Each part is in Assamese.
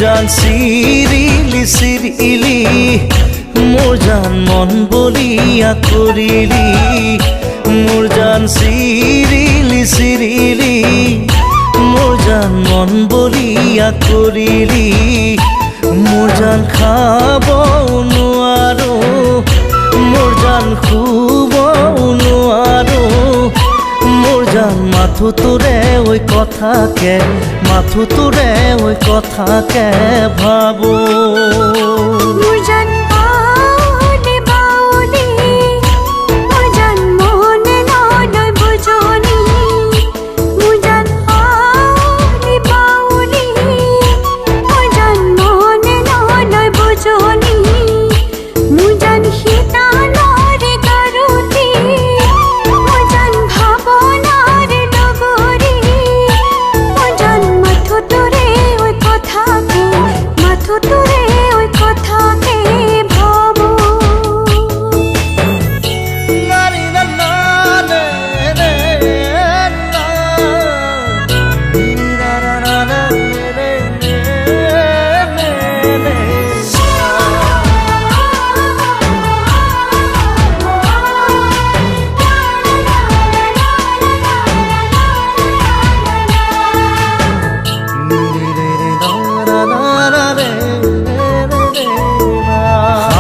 জান চিৰিলি চিৰিলি মোৰ জান মন বলিয়া কৰিলি মোৰ জান চিৰিলি চিৰিলি মোৰ জান মন বলিয়া কৰিলি মোৰ জান খাব নোৱাৰো মোৰ জান শুব নোৱাৰো মোৰ জান মাথো তোৰে ঐ কথাকে মাথো তোৰে ঐ কথাকে ভাবো মোৰ জান বাউলি বাউলি মোৰ জান মনে নলয় বুজনি মোৰ জান বাউলি বাউলি মোৰ জান মনে নলয় বুজনি মোৰ জান শীতালৰে কাৰুতি মোৰ জান ভাৱনাৰে লগৰী মোৰ জান মাথো তোৰে ঐ কথাকে মাথো তোৰে ঐ কথাকে ভাবো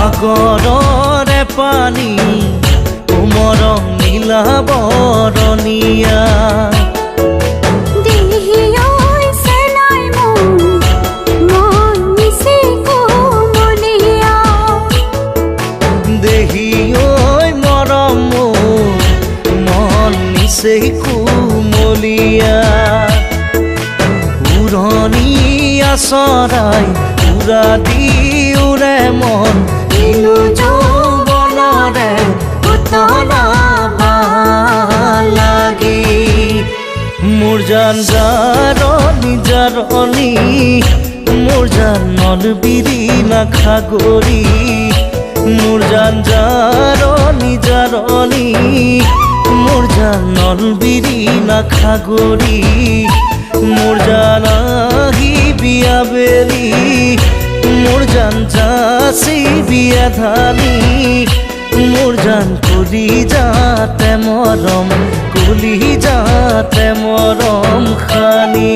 সাগৰৰে পানী কোমৰং নীলা বৰণীয়া দেহি ঐ চেলাই মোৰ মন নিচে কোমলীয়া দেহি ঐ মৰম মোৰ মন নিচেই কোমলীয়া উৰণীয়া চৰাই উৰা দি উৰে মন কিনো যৌৱনৰে উতলা লাগি মোৰ জান জাৰণি জাৰণি মোৰ জান মন বিৰিণা খাগৰি মোৰ জান জাৰণি জাৰণি মোৰ জান মন বিৰিণা খাগৰি মোৰ জান আহি বিয়া বেলি মোৰ জান যাচি বিয়া ধানি মোৰ জান কলি যাতে মৰম খানি